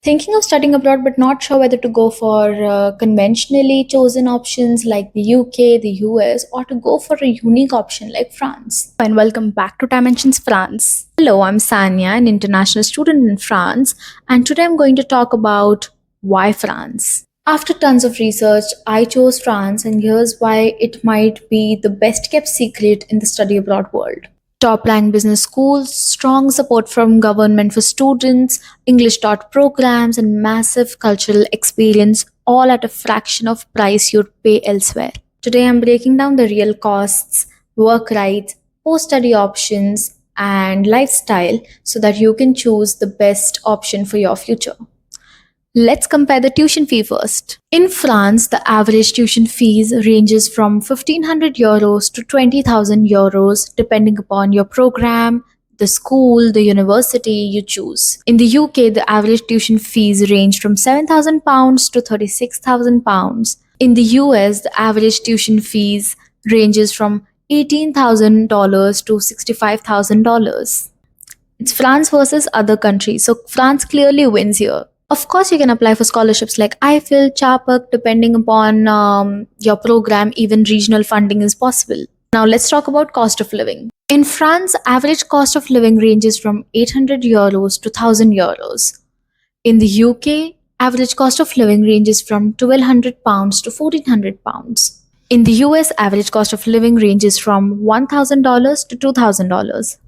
Thinking of studying abroad but not sure whether to go for conventionally chosen options like the UK, the US, or to go for a unique option like France. And welcome back to Dimensions France. Hello, I'm Sanya, an international student in France, and today I'm going to talk about why France. After tons of research, I chose France, and here's why it might be the best kept secret in the study abroad world. Top ranked business schools, strong support from government for students, English taught programs, and massive cultural experience, all at a fraction of price you'd pay elsewhere. Today I'm breaking down the real costs, work rights, post study options, and lifestyle so that you can choose the best option for your future. Let's compare the tuition fee first. In France, the average tuition fees ranges from 1500 euros to 20,000 euros depending upon your program, the school, the university you choose. In the UK, the average tuition fees range from 7,000 pounds to 36,000 pounds. In the US, the average tuition fees ranges from $18,000 to $65,000. It's France versus other countries, so France clearly wins here. Of course, you can apply for scholarships like IFL, CHAPAK, depending upon your program, even regional funding is possible. Now, let's talk about cost of living. In France, average cost of living ranges from 800 euros to 1000 euros. In the UK, average cost of living ranges from 1200 pounds to 1400 pounds. In the US, average cost of living ranges from $1,000 to $2,000.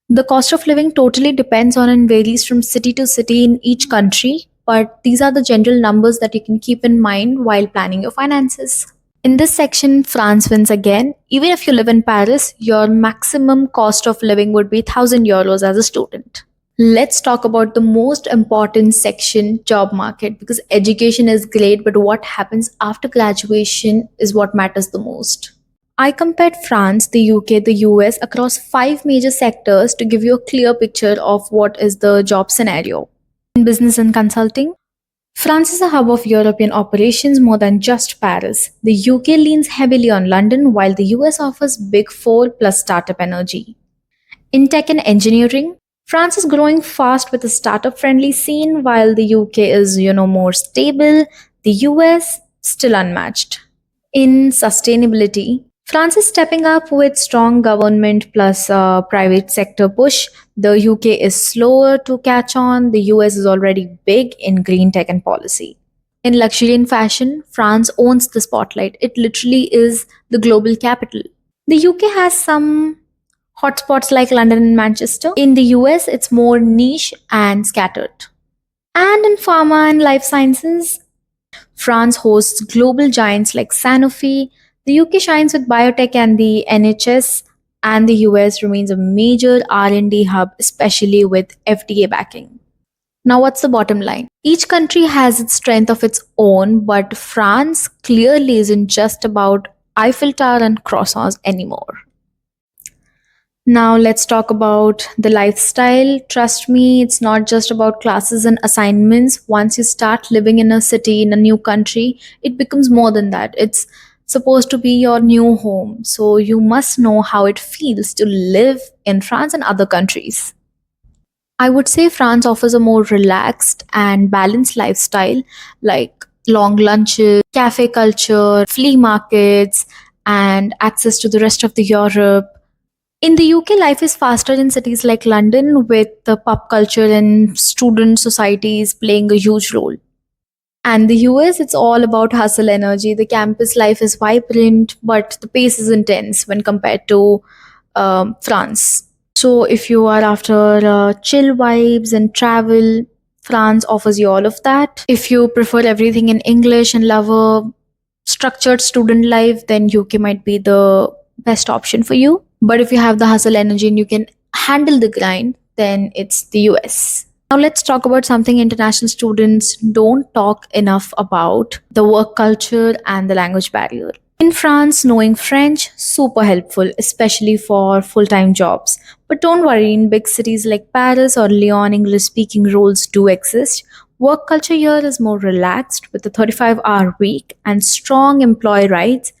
The cost of living totally depends on and varies from city to city in each country, but these are the general numbers that you can keep in mind while planning your finances. In this section, France wins again. Even if you live in Paris, your maximum cost of living would be 1000 euros as a student. Let's talk about the most important section, job market, because education is great, but what happens after graduation is what matters the most. I compared France, the UK, the US across 5 major sectors to give you a clear picture of what is the job scenario. In business and consulting, France is a hub of European operations more than just Paris. The UK leans heavily on London, while the US offers Big Four plus startup energy. In tech and engineering, France is growing fast with a startup friendly scene, while the UK is, more stable, the US still unmatched. In sustainability, France is stepping up with strong government plus private sector push. The UK is slower to catch on. The US is already big in green tech and policy. In luxury and fashion, France owns the spotlight. It literally is the global capital. The UK has some hotspots like London and Manchester. In the US, it's more niche and scattered. And in pharma and life sciences, France hosts global giants like Sanofi. The UK shines with biotech and the NHS, and the US remains a major R&D hub, especially with FDA backing. Now, what's the bottom line? Each country has its strength of its own, but France clearly isn't just about Eiffel Tower and croissants anymore. Now, let's talk about the lifestyle. Trust me, it's not just about classes and assignments. Once you start living in a city, in a new country, it becomes more than that. It's supposed to be your new home. So, you must know how it feels to live in France and other countries. I would say France offers a more relaxed and balanced lifestyle, like long lunches, cafe culture, flea markets, and access to the rest of the Europe. In the UK, life is faster in cities like London, with the pub culture and student societies playing a huge role. And the US, it's all about hustle energy. The campus life is vibrant, but the pace is intense when compared to France. So, if you are after chill vibes and travel, France offers you all of that. If you prefer everything in English and love a structured student life, then UK might be the best option for you. But if you have the hustle energy and you can handle the grind, then it's the US. Now, let's talk about something international students don't talk enough about, the work culture and the language barrier. In France, knowing French super helpful, especially for full-time jobs. But don't worry, in big cities like Paris or Lyon, English-speaking roles do exist. Work culture here is more relaxed with a 35-hour week and strong employee rights,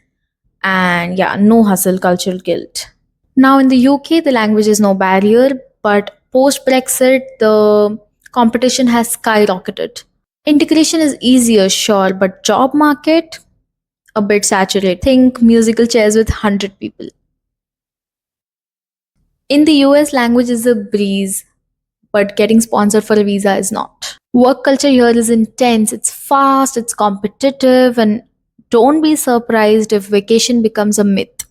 and yeah, no hustle cultural guilt. Now, in the UK, the language is no barrier, but post Brexit, the competition has skyrocketed. Integration is easier, sure, but job market a bit saturated. Think musical chairs with 100 people. In the US, language is a breeze, but getting sponsored for a visa is not. Work culture here is intense, it's fast, it's competitive, and don't be surprised if vacation becomes a myth.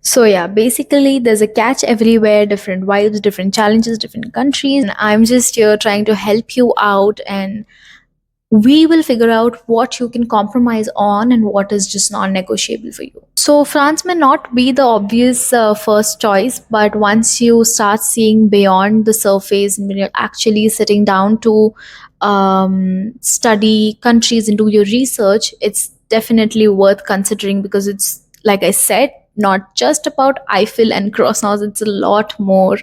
So, yeah, basically, there's a catch everywhere, different vibes, different challenges, different countries. And I'm just here trying to help you out, and we will figure out what you can compromise on and what is just non negotiable for you. So, France may not be the obvious first choice, but once you start seeing beyond the surface and when you're actually sitting down to study countries and do your research, it's definitely worth considering because it's, like I said, not just about Eiffel and croissants, it's a lot more,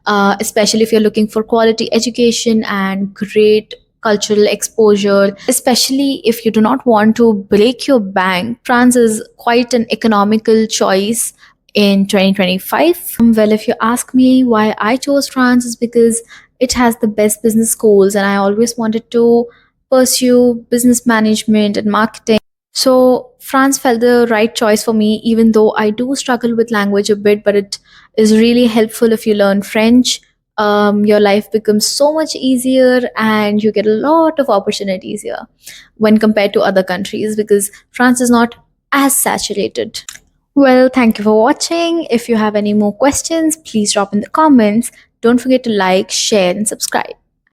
especially if you're looking for quality education and great cultural exposure, especially if you do not want to break your bank. France is quite an economical choice in 2025. Well, if you ask me why I chose France, is because it has the best business schools, and I always wanted to pursue business management and marketing. So France felt the right choice for me, even though I do struggle with language a bit, but it is really helpful if you learn French. Your life becomes so much easier and you get a lot of opportunities here when compared to other countries because France is not as saturated. Well, thank you for watching. If you have any more questions, please drop in the comments. Don't forget to like, share, and subscribe.